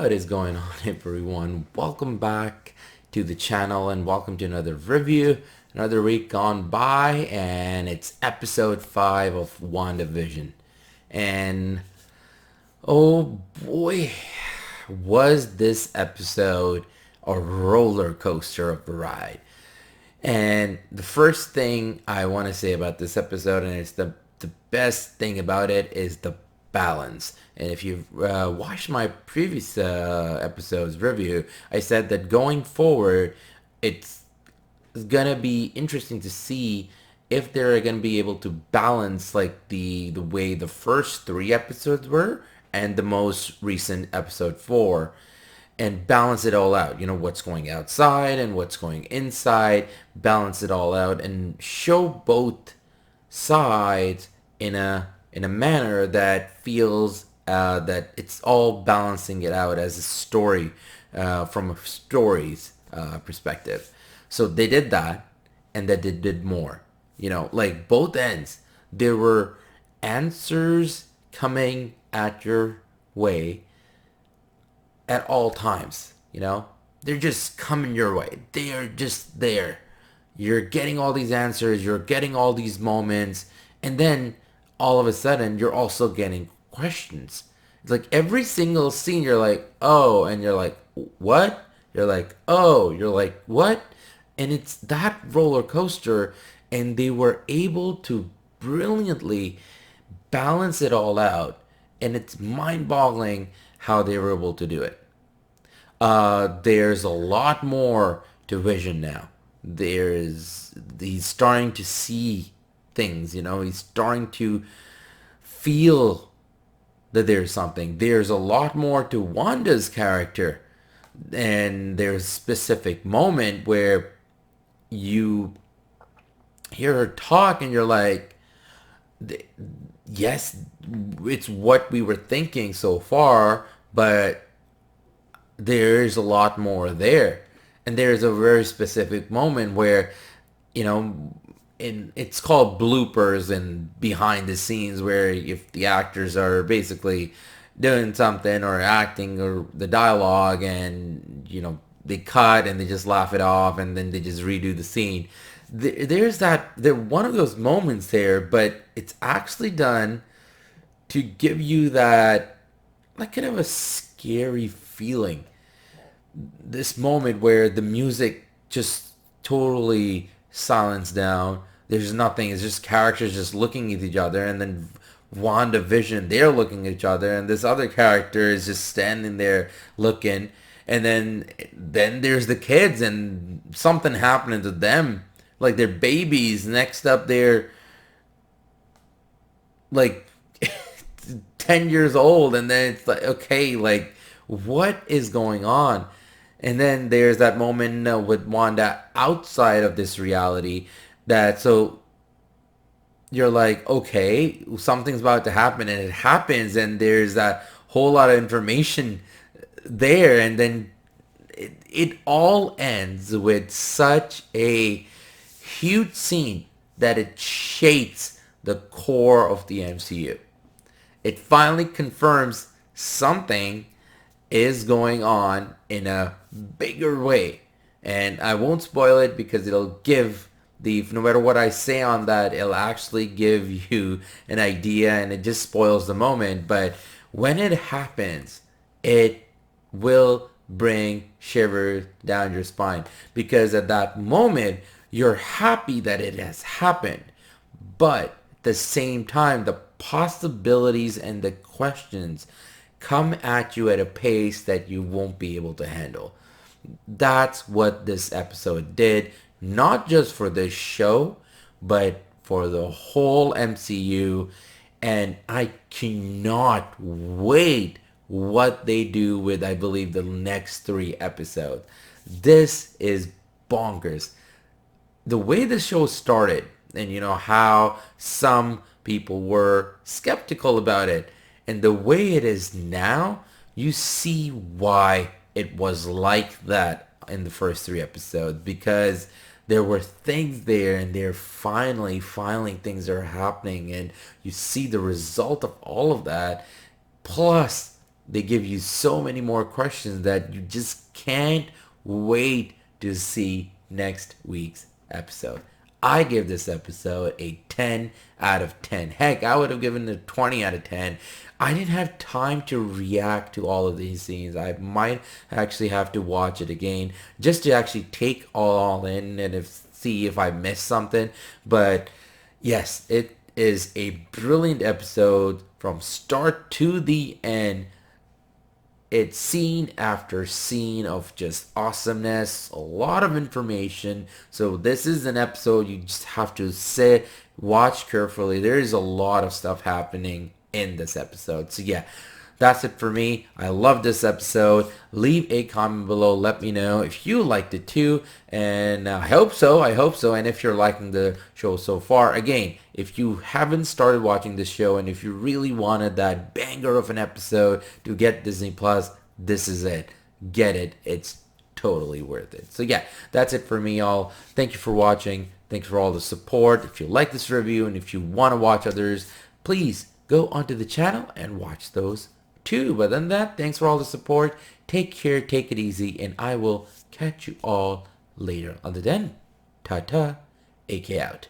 What is going on, everyone? Welcome back to the channel and welcome to another review. Another week gone by, and it's episode 5 of WandaVision. And oh boy, was this episode a roller coaster of a ride. And the first thing I want to say about this episode, and it's the best thing about it, is the balance. And if you've watched my previous episode's review, I said that going forward, it's gonna be interesting to see if they're gonna be able to balance like the way the first 3 episodes were and the most recent episode 4, and balance it all out. You know, what's going outside and what's going inside, balance it all out and show both sides in a manner that feels that it's all balancing it out as a story from a story's perspective. So they did that, and that they did more. You know, like both ends, there were answers coming at your way at all times. You know, they're just coming your way. They are just there. You're getting all these answers. You're getting all these moments, and then all of a sudden, you're also getting questions. It's like every single scene, you're like, oh, and you're like, what? You're like, oh, you're like, what? And it's that roller coaster, and they were able to brilliantly balance it all out, and it's mind-boggling how they were able to do it. There's a lot more to Vision now. He's starting to see things, you know, he's starting to feel that there's something. There's a lot more to Wanda's character, and there's a specific moment where you hear her talk and you're like, yes, it's what we were thinking so far, but there's a lot more there. And there's a very specific moment where, you know, it's called bloopers and behind the scenes, where if the actors are basically doing something or acting or the dialogue, and you know they cut and they just laugh it off and then they just redo the scene. There's one of those moments there, but it's actually done to give you that like kind of a scary feeling. This moment where the music just totally silenced down. There's nothing. It's just characters just looking at each other, and then WandaVision, they're looking at each other, and this other character is just standing there looking. And then there's the kids, and something happening to them, like they're babies. Next up, they're like 10 years old, and then it's like, okay, like what is going on? And then there's that moment with Wanda outside of this reality, that so you're like, okay, something's about to happen, and it happens, and there's that whole lot of information there, and then it all ends with such a huge scene that it shakes the core of the MCU. It finally confirms something is going on in a bigger way. And I won't spoil it because it'll give no matter what I say on that, it'll actually give you an idea, and it just spoils the moment. But when it happens, it will bring shivers down your spine, because at that moment, you're happy that it has happened. But at the same time, the possibilities and the questions come at you at a pace that you won't be able to handle. That's what this episode did, not just for this show, but for the whole MCU. And I cannot wait what they do with, I believe, the next 3 episodes. This is bonkers. The way the show started, and you know how some people were skeptical about it, and the way it is now, you see why it was like that in the first 3 episodes, because there were things there, and they're finally things are happening, and you see the result of all of that. Plus, they give you so many more questions that you just can't wait to see next week's episode. I give this episode a 10 out of 10. Heck, I would have given it a 20 out of 10. I didn't have time to react to all of these scenes. I might actually have to watch it again just to actually take all in and see if I missed something. But yes, it is a brilliant episode from start to the end. It's scene after scene of just awesomeness, a lot of information. So this is an episode you just have to sit, watch carefully. There is a lot of stuff happening in this episode. So yeah, that's it for me. I love this episode. Leave a comment below. Let me know if you liked it too. And I hope so. I hope so. And if you're liking the show so far, again, if you haven't started watching this show and if you really wanted that banger of an episode to get Disney Plus, this is it. Get it. It's totally worth it. So yeah, that's it for me, y'all. Thank you for watching. Thanks for all the support. If you like this review and if you want to watch others, please go onto the channel and watch those too. But than that, thanks for all the support. Take care, take it easy, and I will catch you all later. Until then, ta-ta, AK out.